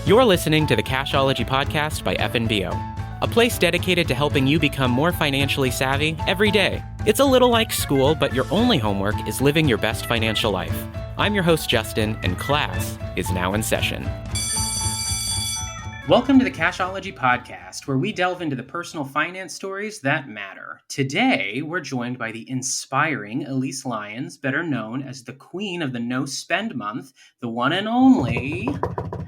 You're listening to the Cashology Podcast by FNBO, a place dedicated to helping you become more financially savvy every day. It's a little like school, but your only homework is living your best financial life. I'm your host, Justin, and class is now in session. Welcome to the Cashology Podcast, where we delve into the personal finance stories that matter. Today, we're joined by the inspiring Elyse Lyons, better known as the queen of the No Spend Month, the one and only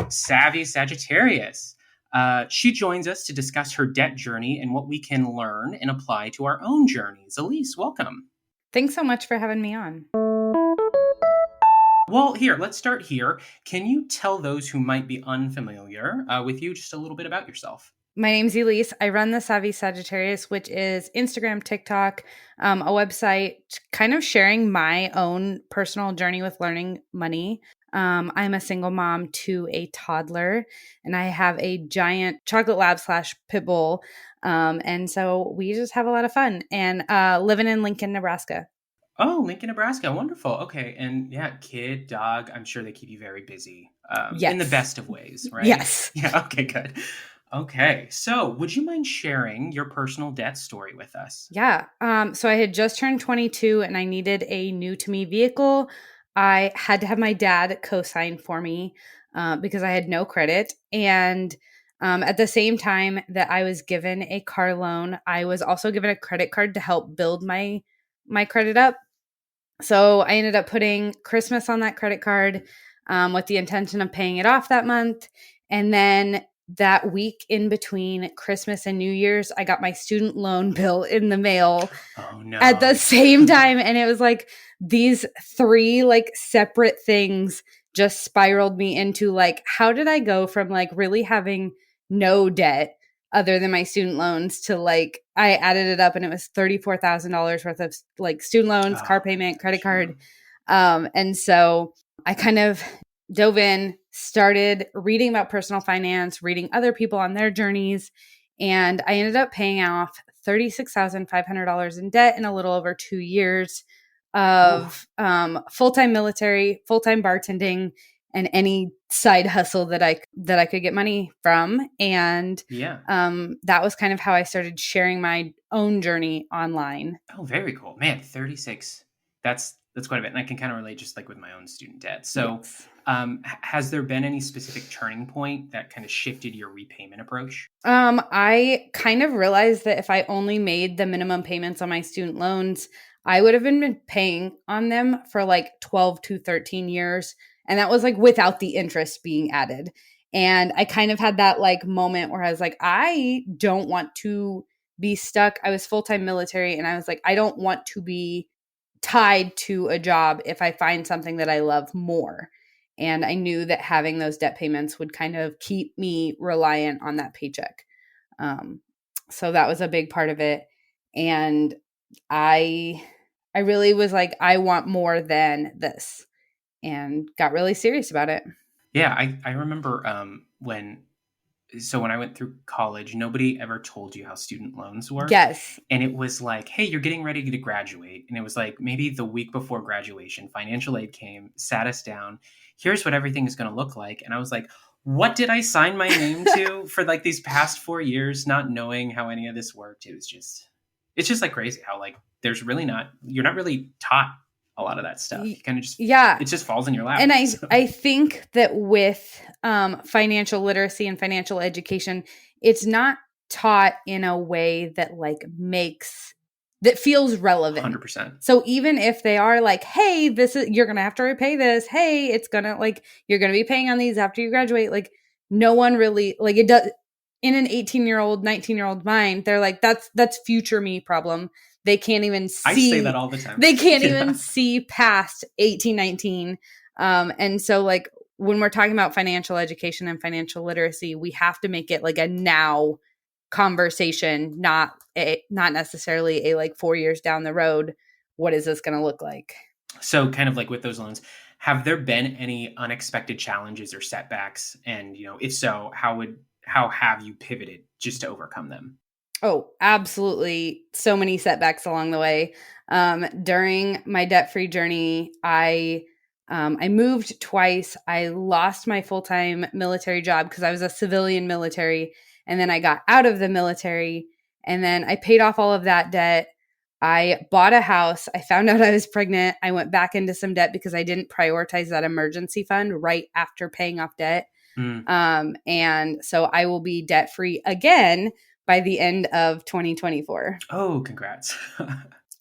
Savvy Sagittarius. She joins us to discuss her debt journey and what we can learn and apply to our own journeys. Elyse, welcome. Thanks so much for having me on. Well, let's start here. Can you tell those who might be unfamiliar with you just a little bit about yourself? My name's Elyse. I run the Savvy Sagittarius, which is Instagram, TikTok, a website kind of sharing my own personal journey with learning money. I'm a single mom to a toddler, and I have a giant chocolate lab / pit bull. And so we just have a lot of fun and living in Lincoln, Nebraska. Oh, Lincoln, Nebraska. Wonderful. Okay. And yeah, kid, dog, I'm sure they keep you very busy Yes. in the best of ways, right? Yes. Yeah. Okay, good. Okay. So would you mind sharing your personal debt story with us? Yeah. So I had just turned 22 and I needed a new to me vehicle. I had to have my dad co-sign for me because I had no credit. And at the same time that I was given a car loan, I was also given a credit card to help build my credit up. So I ended up putting Christmas on that credit card with the intention of paying it off that month. And then that week in between Christmas and New Year's, I got my student loan bill in the mail at the same time. And it was like these three separate things just spiraled me into how did I go from really having no debt other than my student loans to I added it up and it was $34,000 worth of student loans, car payment, credit card. And so I kind of dove in, started reading about personal finance, reading other people on their journeys. And I ended up paying off $36,500 in debt in a little over 2 years of full-time military, full-time bartending, and any side hustle that I could get money from. And that was kind of how I started sharing my own journey online. Oh, very cool. Man, 36. That's quite a bit. And I can kind of relate just with my own student debt. So Yes. Has there been any specific turning point that kind of shifted your repayment approach? I kind of realized that if I only made the minimum payments on my student loans, I would have been paying on them for 12 to 13 years. And that was without the interest being added. And I kind of had that moment where I was I don't want to be stuck. I was full-time military and I was I don't want to be tied to a job if I find something that I love more. And I knew that having those debt payments would kind of keep me reliant on that paycheck. So that was a big part of it. And I really was I want more than this. And got really serious about it. Yeah, I remember when I went through college, nobody ever told you how student loans work. Yes. And it was hey, you're getting ready to graduate. And it was maybe the week before graduation, financial aid came, sat us down. Here's what everything is going to look like. And I was what did I sign my name to for these past 4 years, not knowing how any of this worked? It's just crazy how you're not really taught a lot of that stuff. You kind of just, it just falls in your lap. And I think that with financial literacy and financial education, it's not taught in a way that that feels relevant. 100%. So even if they are hey, you're going to have to repay this. Hey, it's going to you're going to be paying on these after you graduate. No one really it does in an 18-year-old, 19-year-old mind. They're that's future me problem. They can't even see. I say that all the time. They can't even see past 18, 19. And so when we're talking about financial education and financial literacy, we have to make it a now conversation, not necessarily a 4 years down the road. What is this going to look like? So kind of with those loans, have there been any unexpected challenges or setbacks? And, if so, how have you pivoted just to overcome them? Oh, absolutely. So many setbacks along the way. During my debt-free journey, I I moved twice. I lost my full-time military job because I was a civilian military. And then I got out of the military and then I paid off all of that debt. I bought a house. I found out I was pregnant. I went back into some debt because I didn't prioritize that emergency fund right after paying off debt. And so I will be debt free again by the end of 2024. Oh, congrats.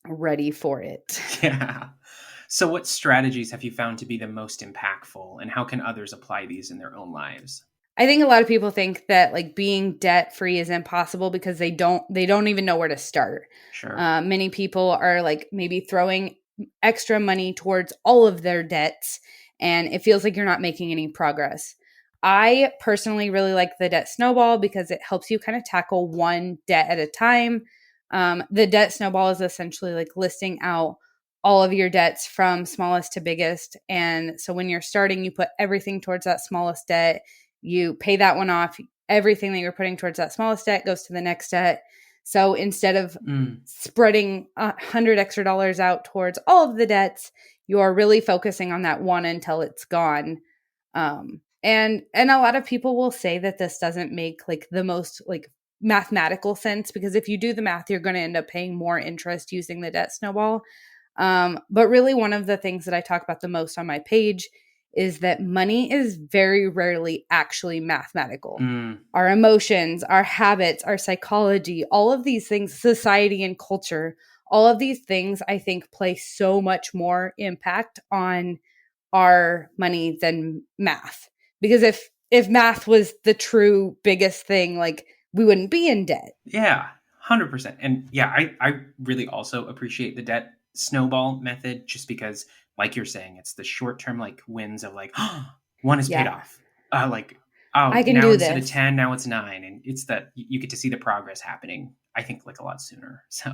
Ready for it. Yeah. So what strategies have you found to be the most impactful, and how can others apply these in their own lives? I think a lot of people think that like being debt free is impossible because they don't even know where to start. Sure. Many people are like maybe throwing extra money towards all of their debts, and it feels like you're not making any progress. I personally really like the debt snowball because it helps you kind of tackle one debt at a time. The debt snowball is essentially like listing out all of your debts from smallest to biggest. And so when you're starting, you put everything towards that smallest debt. You pay that one off. Everything that you're putting towards that smallest debt goes to the next debt. So instead of spreading $100 extra out towards all of the debts, you are really focusing on that one until it's gone. And a lot of people will say that this doesn't make like the most like mathematical sense, because if you do the math, you're going to end up paying more interest using the debt snowball. But really one of the things that I talk about the most on my page is that money is very rarely actually mathematical. Our emotions, our habits, our psychology, all of these things, society and culture, all of these things I think play so much more impact on our money than math. Because if math was the true biggest thing, like we wouldn't be in debt. Yeah, 100%. And yeah, I really also appreciate the debt snowball method, just because, like you're saying, it's the short-term like wins of like, one is paid off. I can now do instead this. of 10, now it's 9. And it's that you get to see the progress happening, I think, like a lot sooner. So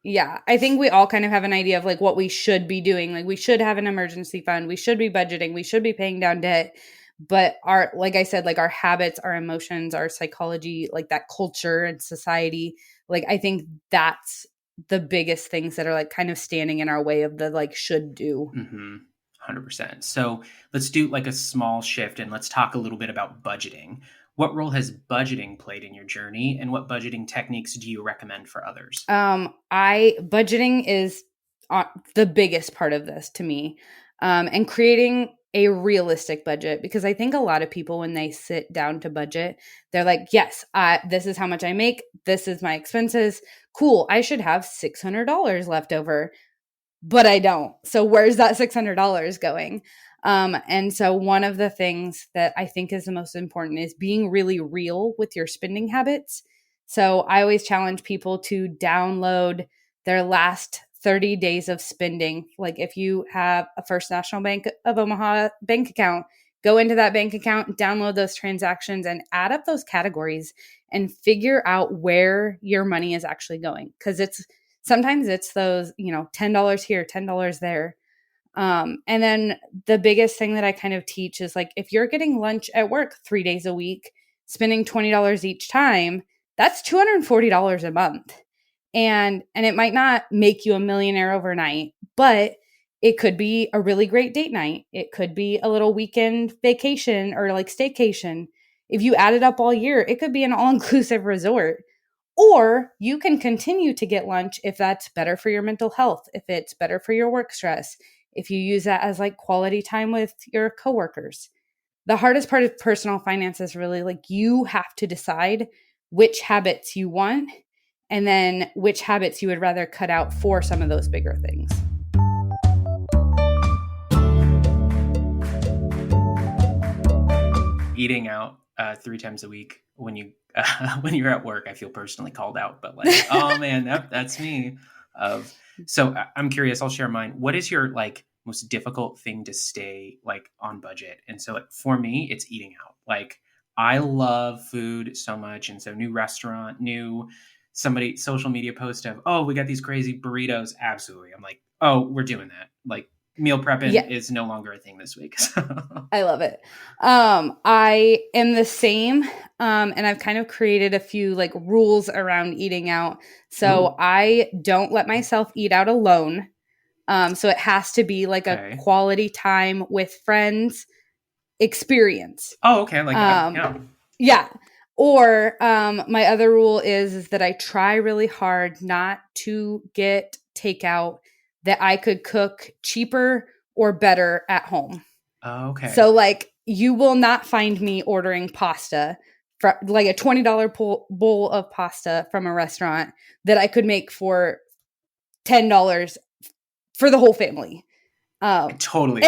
yeah, I think we all kind of have an idea of like what we should be doing. Like we should have an emergency fund. We should be budgeting. We should be paying down debt. But like I said, like our habits, our emotions, our psychology, like that culture and society, like I think that's the biggest things that are like kind of standing in our way of the like should do. 100%. So let's do like a small shift and let's talk a little bit about budgeting. What role has budgeting played in your journey, and what budgeting techniques do you recommend for others? Budgeting is the biggest part of this to me, and creating a realistic budget, because I think a lot of people, when they sit down to budget, they're like, yes, this is how much I make. This is my expenses. Cool. I should have $600 left over, but I don't. So where's that $600 going? And so one of the things that I think is the most important is being really real with your spending habits. So I always challenge people to download their last 30 days of spending. Like if you have a First National Bank of Omaha bank account, go into that bank account, download those transactions and add up those categories and figure out where your money is actually going. Because sometimes it's those, $10 here, $10 there. And then the biggest thing that I kind of teach is like, if you're getting lunch at work 3 days a week, spending $20 each time, that's $240 a month. And it might not make you a millionaire overnight, but it could be a really great date night. It could be a little weekend vacation or like staycation. If you add it up all year, it could be an all-inclusive resort. Or you can continue to get lunch if that's better for your mental health, if it's better for your work stress, if you use that as like quality time with your coworkers. The hardest part of personal finance is really like you have to decide which habits you want and then which habits you would rather cut out for some of those bigger things. Eating out 3 times a week when you're at work, I feel personally called out, but like, oh man, that's me. So I'm curious, I'll share mine. What is your like most difficult thing to stay like on budget? And so like for me, it's eating out. Like I love food so much. And so new restaurant, somebody social media post of, oh, we got these crazy burritos. Absolutely. I'm like, oh, we're doing that. Like meal prepping is no longer a thing this week. I love it. I am the same. And I've kind of created a few like rules around eating out. So I don't let myself eat out alone. So it has to be like a Okay. quality time with friends experience. Oh, okay. I like that. Yeah. Yeah. Or my other rule is that I try really hard not to get takeout that I could cook cheaper or better at home. Okay. So like you will not find me ordering pasta for like a $20 bowl of pasta from a restaurant that I could make for $10 for the whole family. Totally.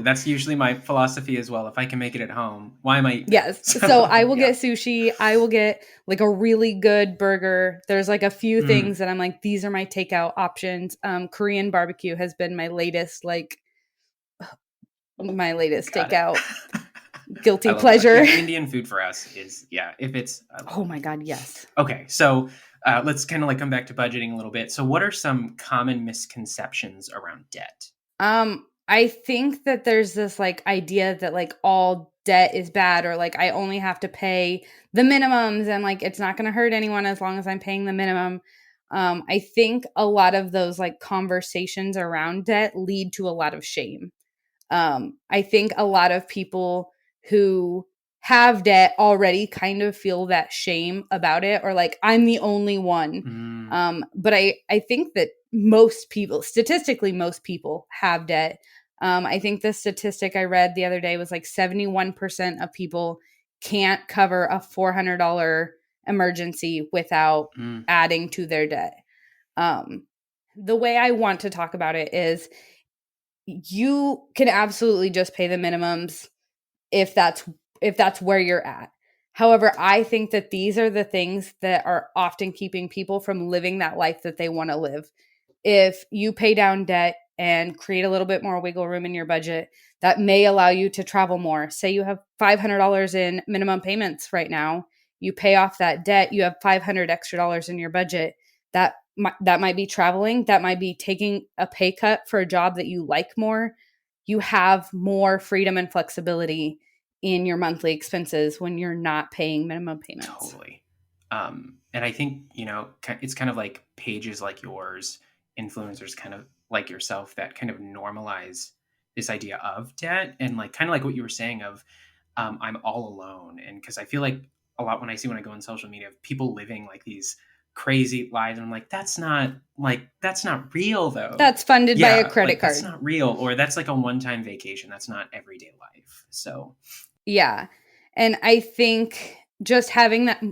That's usually my philosophy as well. If I can make it at home, why am I eating Yes. it? So I will Yeah. get sushi. I will get like a really good burger. There's like a few things that I'm like, these are my takeout options. Korean barbecue has been my latest Got takeout it. I guilty love that. pleasure. Yeah, Indian food for us is, if it's, I love Oh it. my God, yes. Okay, so let's kind of like come back to budgeting a little bit. So what are some common misconceptions around debt? I think that there's this like idea that like all debt is bad, or like I only have to pay the minimums and like it's not going to hurt anyone as long as I'm paying the minimum. I think a lot of those like conversations around debt lead to a lot of shame. I think a lot of people who have debt already kind of feel that shame about it, or like I'm the only one. But I think that most people, statistically, most people have debt. I think the statistic I read the other day was like 71% of people can't cover a $400 emergency without adding to their debt. The way I want to talk about it is you can absolutely just pay the minimums if that's where you're at. However, I think that these are the things that are often keeping people from living that life that they want to live. If you pay down debt and create a little bit more wiggle room in your budget, that may allow you to travel more. Say you have $500 in minimum payments right now, you pay off that debt, you have $500 extra dollars in your budget. That might be traveling, that might be taking a pay cut for a job that you like more. You have more freedom and flexibility in your monthly expenses when you're not paying minimum payments. Totally. And I think, it's kind of like pages like yours, influencers kind of like yourself that kind of normalize this idea of debt, and like kind of like what you were saying of I'm all alone. And because I feel like a lot when I go on social media of people living like these crazy lives, and I'm like, that's not real though. That's funded by a Yeah, credit like card. that's not real, or that's like a one-time vacation. That's not everyday life. So Yeah. And I think just having that,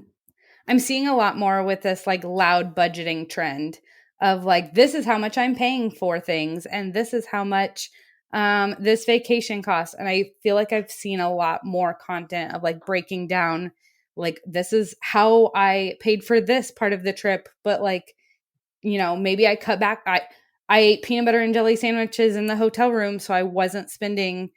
I'm seeing a lot more with this like loud budgeting trend of like, this is how much I'm paying for things, and this is how much this vacation costs. And I feel like I've seen a lot more content of like breaking down, like, this is how I paid for this part of the trip, but like, maybe I cut back. I ate peanut butter and jelly sandwiches in the hotel room, so I wasn't spending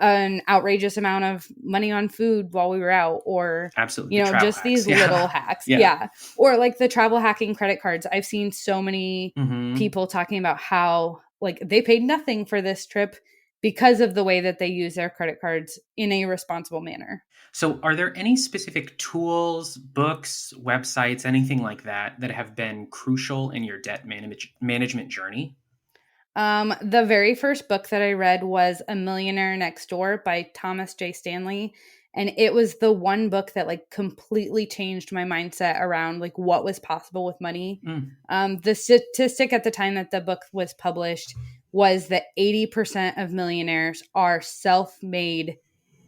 an outrageous amount of money on food while we were out, or absolutely, the travel just hacks. these Yeah. little hacks. Yeah. Or like the travel hacking credit cards. I've seen so many people talking about how like they paid nothing for this trip because of the way that they use their credit cards in a responsible manner. So are there any specific tools, books, websites, anything like that that have been crucial in your debt management journey? The very first book that I read was A Millionaire Next Door by Thomas J. Stanley. And it was the one book that like completely changed my mindset around like what was possible with money. The statistic at the time that the book was published was that 80% of millionaires are self-made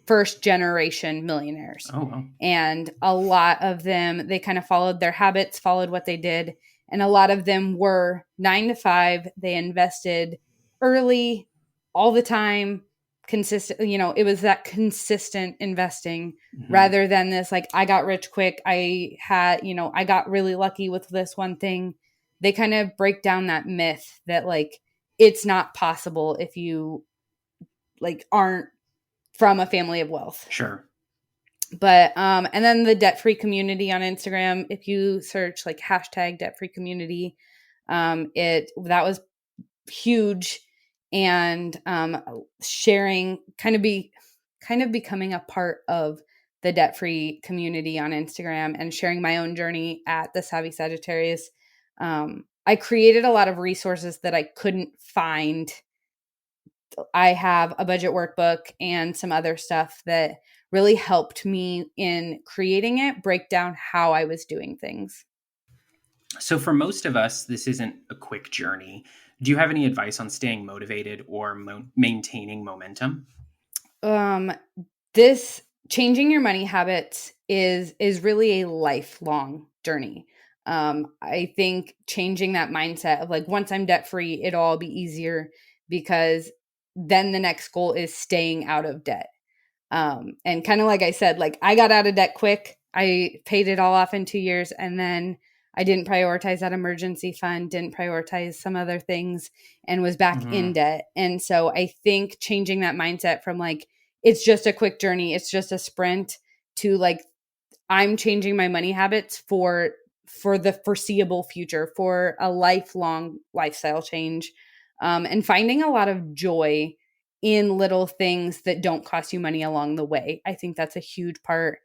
first generation millionaires. Oh, wow. And a lot of them, they kind of followed their habits, followed what they did. And a lot of them were 9 to 5. They invested early, all the time, consistent. It was that consistent investing rather than this, like, I got rich quick. I got really lucky with this one thing. They kind of break down that myth that like, it's not possible if you like aren't from a family of wealth. Sure. But and then the debt-free community on Instagram, if you search like hashtag debt-free community, that was huge. And sharing kind of becoming a part of the debt-free community on Instagram, and sharing my own journey at the Savvy Sagittarius I created a lot of resources that I couldn't find. I have a budget workbook and some other stuff that really helped me in creating it, break down how I was doing things. So for most of us, this isn't a quick journey. Do you have any advice on staying motivated or maintaining momentum? This changing your money habits is really a lifelong journey. I think changing that mindset of like, once I'm debt free, it'll all be easier, because then the next goal is staying out of debt. And kind of like I said, like, I got out of debt quick. I paid it all off in 2 years, and then I didn't prioritize that emergency fund, didn't prioritize some other things, and was back in debt. And so I think changing that mindset from like, it's just a quick journey, it's just a sprint, to like, I'm changing my money habits for the foreseeable future, for a lifelong lifestyle change, and finding a lot of joy in little things that don't cost you money along the way. I think that's a huge part.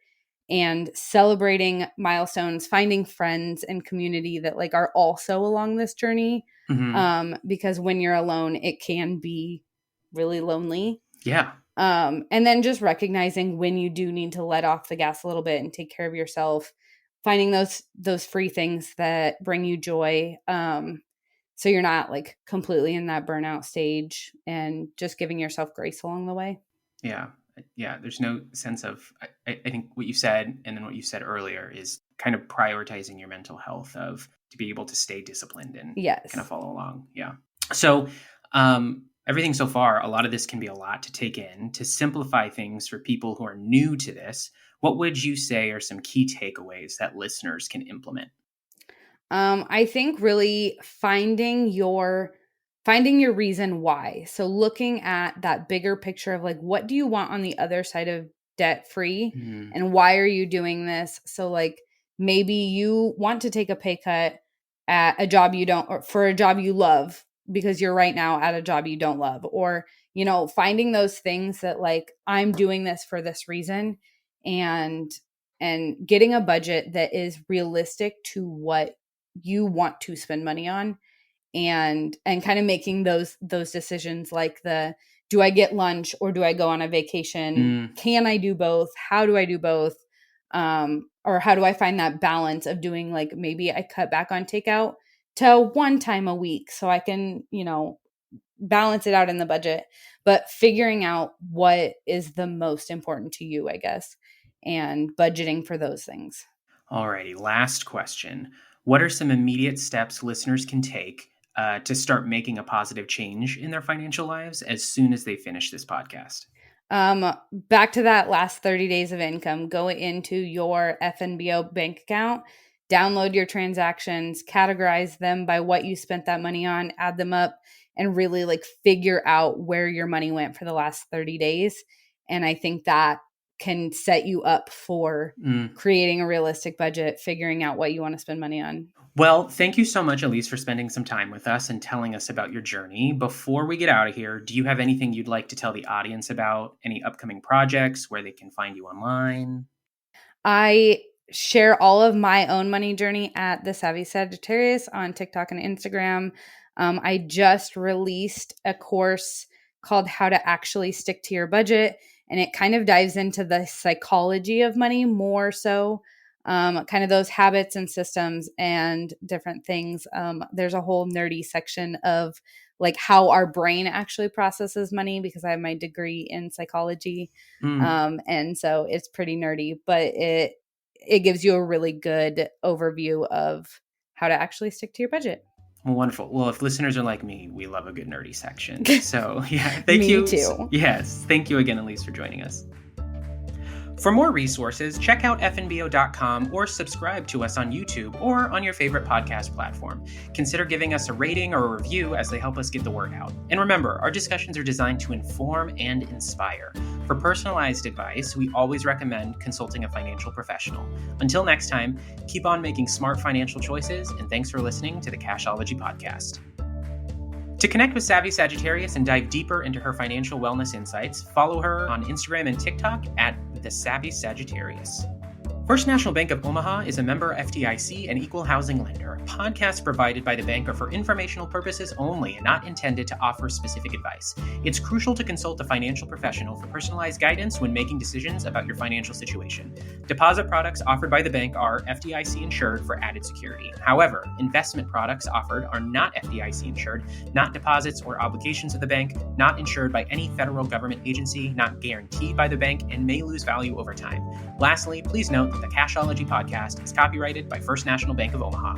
And celebrating milestones, finding friends and community that like are also along this journey. Because when you're alone, it can be really lonely. Yeah. And then just recognizing when you do need to let off the gas a little bit and take care of yourself, finding those free things that bring you joy. So you're not like completely in that burnout stage, and just giving yourself grace along the way. Yeah. Yeah. There's no sense of, I think what you said, and then what you said earlier, is kind of prioritizing your mental health, to be able to stay disciplined and kind of follow along. Yeah. So, everything so far, a lot of this can be a lot to take in. To simplify things for people who are new to this, what would you say are some key takeaways that listeners can implement? I think really finding your reason why. So looking at that bigger picture of like, what do you want on the other side of debt free, and why are you doing this? So like, maybe you want to take a pay cut at a job you don't, or for a job you love, because you're right now at a job you don't love, or, finding those things that like, I'm doing this for this reason, and getting a budget that is realistic to what you want to spend money on, and kind of making those decisions, like do I get lunch or do I go on a vacation? Can I do both? How do I do both? Or how do I find that balance of doing, like, maybe I cut back on takeout to one time a week so I can, balance it out in the budget, but figuring out what is the most important to you, I guess, and budgeting for those things. Alrighty, last question. What are some immediate steps listeners can take to start making a positive change in their financial lives as soon as they finish this podcast? Back to that last 30 days of income, go into your FNBO bank account, download your transactions, categorize them by what you spent that money on, add them up, and really like figure out where your money went for the last 30 days. And I think that can set you up for creating a realistic budget, figuring out what you want to spend money on. Well, thank you so much, Elyse, for spending some time with us and telling us about your journey. Before we get out of here, do you have anything you'd like to tell the audience about? Any upcoming projects, where they can find you online? I share all of my own money journey at the Savvy Sagittarius on TikTok and Instagram. I just released a course called How to Actually Stick to Your Budget, and it kind of dives into the psychology of money more so, kind of those habits and systems and different things. There's a whole nerdy section of like how our brain actually processes money, because I have my degree in psychology. And so it's pretty nerdy, but it gives you a really good overview of how to actually stick to your budget. Well, wonderful. Well, if listeners are like me, we love a good nerdy section. So yeah, thank Me you. too. Yes. Thank you again, Elyse, for joining us. For more resources, check out fnbo.com or subscribe to us on YouTube or on your favorite podcast platform. Consider giving us a rating or a review, as they help us get the word out. And remember, our discussions are designed to inform and inspire. For personalized advice, we always recommend consulting a financial professional. Until next time, keep on making smart financial choices, and thanks for listening to the Cashology Podcast. To connect with Savvy Sagittarius and dive deeper into her financial wellness insights, follow her on Instagram and TikTok at the Savvy Sagittarius. First National Bank of Omaha is a member FDIC and equal housing lender. Podcasts provided by the bank are for informational purposes only and not intended to offer specific advice. It's crucial to consult a financial professional for personalized guidance when making decisions about your financial situation. Deposit products offered by the bank are FDIC insured for added security. However, investment products offered are not FDIC insured, not deposits or obligations of the bank, not insured by any federal government agency, not guaranteed by the bank, and may lose value over time. Lastly, please note that the Cashology Podcast is copyrighted by First National Bank of Omaha.